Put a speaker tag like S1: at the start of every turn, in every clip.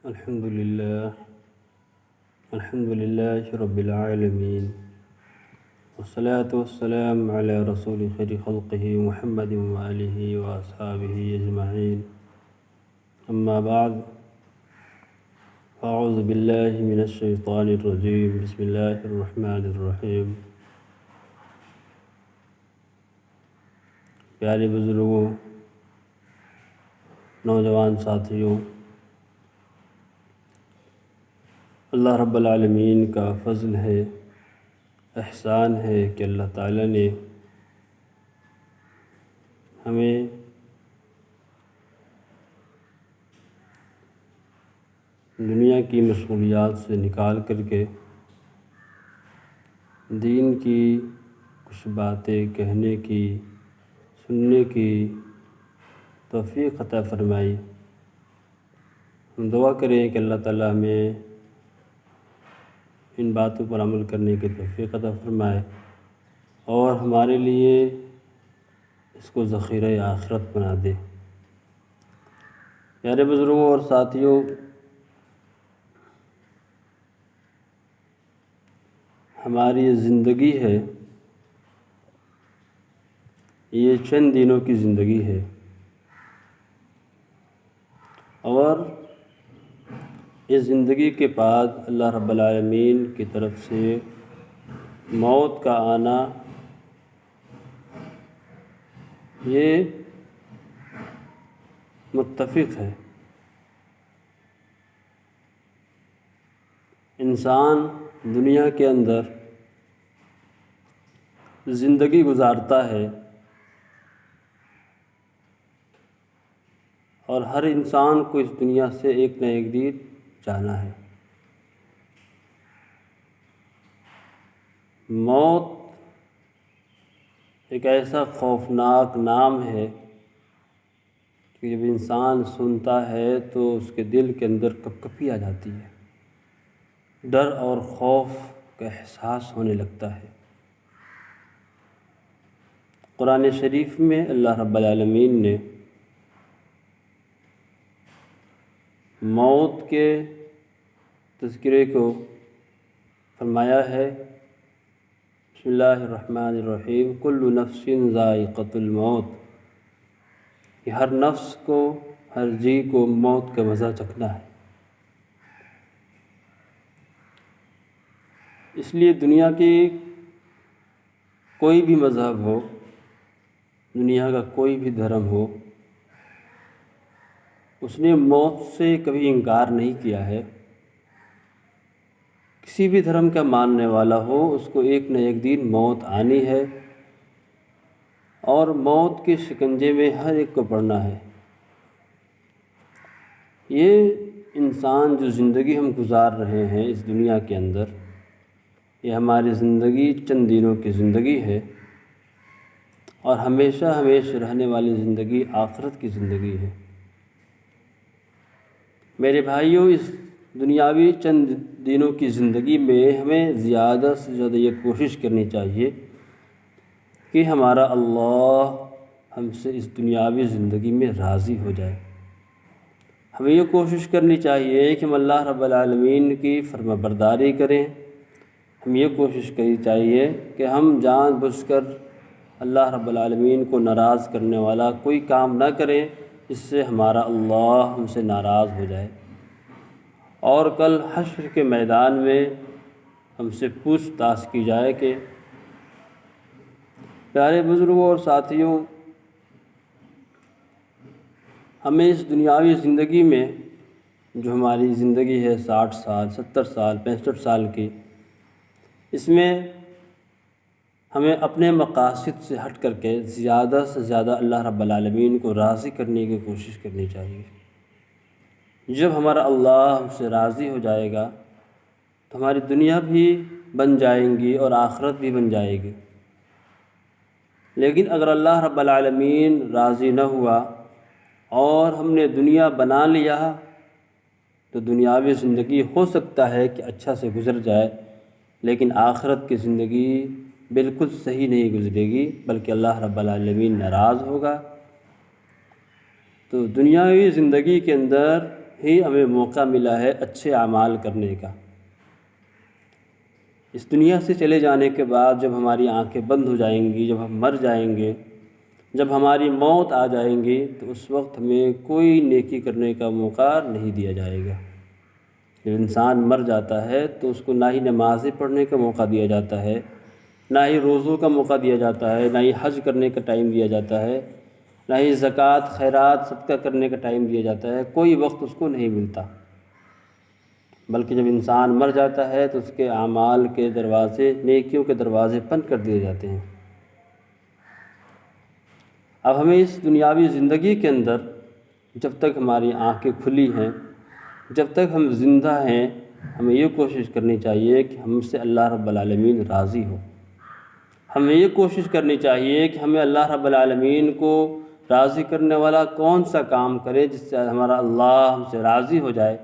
S1: الحمد لله رب العالمين، والصلاة والسلام على رسول خير خلقه محمد وآله وأصحابه أجمعين. أما بعد، أعوذ بالله من الشيطان الرجيم. بسم الله الرحمن الرحيم. پیارے بزرگوں، نوجوان ساتھیوں، اللہ رب العالمین کا فضل ہے، احسان ہے کہ اللہ تعالیٰ نے ہمیں دنیا کی مشغولیات سے نکال کر کے دین کی کچھ باتیں کہنے کی، سننے کی توفیق عطا فرمائی. ہم دعا کریں کہ اللہ تعالیٰ ہمیں ان باتوں پر عمل کرنے کی توفیق عطا فرمائے اور ہمارے لیے اس کو ذخیرہ آخرت بنا دے. پیارے بزرگوں اور ساتھیوں، ہماری یہ زندگی ہے، یہ چند دنوں کی زندگی ہے، اور اس زندگی کے بعد اللہ رب العالمین کی طرف سے موت کا آنا یہ متفق ہے. انسان دنیا کے اندر زندگی گزارتا ہے اور ہر انسان کو اس دنیا سے ایک نہ ایک دن جانا ہے. موت ایک ایسا خوفناک نام ہے کہ جب انسان سنتا ہے تو اس کے دل کے اندر کپکپی آ جاتی ہے، ڈر اور خوف کا احساس ہونے لگتا ہے. قرآن شریف میں اللہ رب العالمین نے موت کے تذکرے کو فرمایا ہے. بسم اللہ الرحمن الرحیم. کل نفس ذائقۃ الموت، کہ ہر نفس کو، ہر جی کو موت کا مزہ چکھنا ہے. اس لیے دنیا کی کوئی بھی مذہب ہو، دنیا کا کوئی بھی دھرم ہو، اس نے موت سے کبھی انکار نہیں کیا ہے. کسی بھی دھرم کا ماننے والا ہو، اس کو ایک نہ ایک دن موت آنی ہے، اور موت کے شکنجے میں ہر ایک کو پڑنا ہے. یہ انسان جو زندگی ہم گزار رہے ہیں اس دنیا کے اندر، یہ ہماری زندگی چند دنوں کی زندگی ہے، اور ہمیشہ رہنے والی زندگی آخرت کی زندگی ہے. میرے بھائیوں، اس دنیاوی چند دنوں کی زندگی میں ہمیں زیادہ سے زیادہ یہ کوشش کرنی چاہیے کہ ہمارا اللہ ہم سے اس دنیاوی زندگی میں راضی ہو جائے. ہمیں یہ کوشش کرنی چاہیے کہ ہم اللہ رب العالمین کی فرما برداری کریں. ہم یہ کوشش کرنی چاہیے کہ ہم جان بوجھ کر اللہ رب العالمین کو ناراض کرنے والا کوئی کام نہ کریں جس سے ہمارا اللہ ہم سے ناراض ہو جائے، اور کل حشر کے میدان میں ہم سے پوچھ تاچھ کی جائے. کہ پیارے بزرگوں اور ساتھیوں، ہمیں اس دنیاوی زندگی میں جو ہماری زندگی ہے 60 سال، 70 سال، 65 سال کی، اس میں ہمیں اپنے مقاصد سے ہٹ کر کے زیادہ سے زیادہ اللہ رب العالمین کو راضی کرنے کی کوشش کرنی چاہیے. جب ہمارا اللہ ہم سے راضی ہو جائے گا تو ہماری دنیا بھی بن جائیں گی اور آخرت بھی بن جائے گی. لیکن اگر اللہ رب العالمین راضی نہ ہوا اور ہم نے دنیا بنا لیا تو دنیاوی زندگی ہو سکتا ہے کہ اچھا سے گزر جائے، لیکن آخرت کی زندگی بالکل صحیح نہیں گزرے گی، بلکہ اللہ رب العالمین ناراض ہوگا. تو دنیاوی زندگی کے اندر ہی ہمیں موقع ملا ہے اچھے اعمال کرنے کا۔ اس دنیا سے چلے جانے کے بعد جب ہماری آنکھیں بند ہو جائیں گی، جب ہم مر جائیں گے، جب ہماری موت آ جائیں گی، تو اس وقت ہمیں کوئی نیکی کرنے کا موقع نہیں دیا جائے گا۔ جب انسان مر جاتا ہے تو اس کو نہ ہی نمازیں پڑھنے کا موقع دیا جاتا ہے، نہ ہی روزوں کا موقع دیا جاتا ہے، نہ ہی حج کرنے کا ٹائم دیا جاتا ہے، نہ ہی زکوٰۃ خیرات صدقہ کرنے کا ٹائم دیا جاتا ہے، کوئی وقت اس کو نہیں ملتا۔ بلکہ جب انسان مر جاتا ہے تو اس کے اعمال کے دروازے، نیکیوں کے دروازے بند کر دیے جاتے ہیں۔ اب ہمیں اس دنیاوی زندگی کے اندر جب تک ہماری آنکھیں کھلی ہیں، جب تک ہم زندہ ہیں، ہمیں یہ کوشش کرنی چاہیے کہ ہم سے اللہ رب العالمین راضی ہو۔ ہمیں یہ کوشش کرنی چاہیے کہ ہمیں اللہ رب العالمین کو راضی کرنے والا کون سا کام کرے جس سے ہمارا اللہ ہم سے راضی ہو جائے،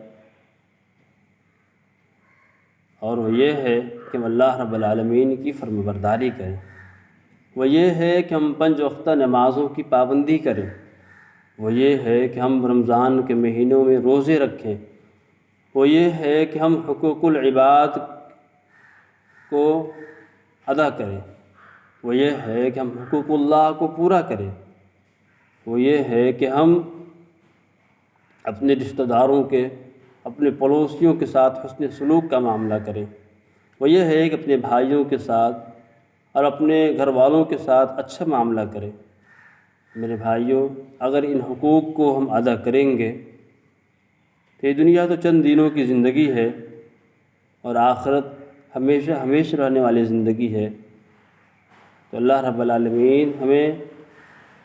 S1: اور وہ یہ ہے کہ ہم اللہ رب العالمین کی فرمانبرداری کریں۔ وہ یہ ہے کہ ہم 5 وقتہ نمازوں کی پابندی کریں۔ وہ یہ ہے کہ ہم رمضان کے مہینوں میں روزے رکھیں۔ وہ یہ ہے کہ ہم حقوق العباد کو ادا کریں۔ وہ یہ ہے کہ ہم حقوق اللہ کو پورا کریں۔ وہ یہ ہے کہ ہم اپنے رشتہ داروں کے، اپنے پڑوسیوں کے ساتھ حسن سلوک کا معاملہ کریں۔ وہ یہ ہے کہ اپنے بھائیوں کے ساتھ اور اپنے گھر والوں کے ساتھ اچھا معاملہ کریں۔ میرے بھائیوں، اگر ان حقوق کو ہم ادا کریں گے تو یہ دنیا تو چند دنوں کی زندگی ہے اور آخرت ہمیشہ ہمیشہ رہنے والی زندگی ہے، تو اللہ رب العالمین ہمیں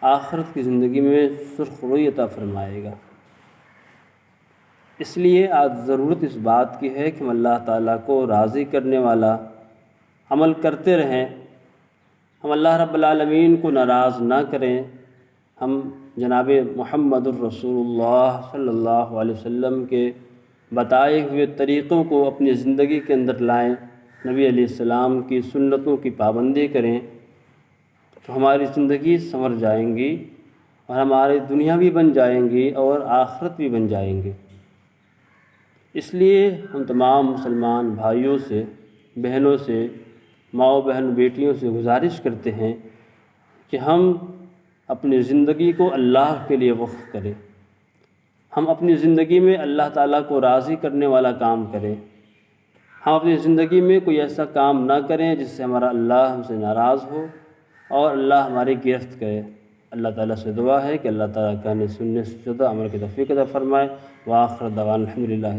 S1: آخرت کی زندگی میں سرخروئی عطا فرمائے گا۔ اس لیے آج ضرورت اس بات کی ہے کہ ہم اللہ تعالیٰ کو راضی کرنے والا عمل کرتے رہیں، ہم اللہ رب العالمین کو ناراض نہ کریں، ہم جناب محمد الرسول اللہ صلی اللہ علیہ وسلم کے بتائے ہوئے طریقوں کو اپنی زندگی کے اندر لائیں، نبی علیہ السلام کی سنتوں کی پابندی کریں، تو ہماری زندگی سنور جائیں گی اور ہماری دنیا بھی بن جائیں گی اور آخرت بھی بن جائیں گی۔ اس لیے ہم تمام مسلمان بھائیوں سے، بہنوں سے، ماؤں بہن بیٹیوں سے گزارش کرتے ہیں کہ ہم اپنی زندگی کو اللہ کے لیے وقف کریں، ہم اپنی زندگی میں اللہ تعالیٰ کو راضی کرنے والا کام کریں، ہم اپنی زندگی میں کوئی ایسا کام نہ کریں جس سے ہمارا اللہ ہم سے ناراض ہو اور اللہ ہماری گرفت کرے۔ اللہ تعالیٰ سے دعا ہے کہ اللہ تعالیٰ کہنے سننے سے زیادہ عمل کی توفیق عطا فرمائے۔ وآخر دعوانا الحمدللہ۔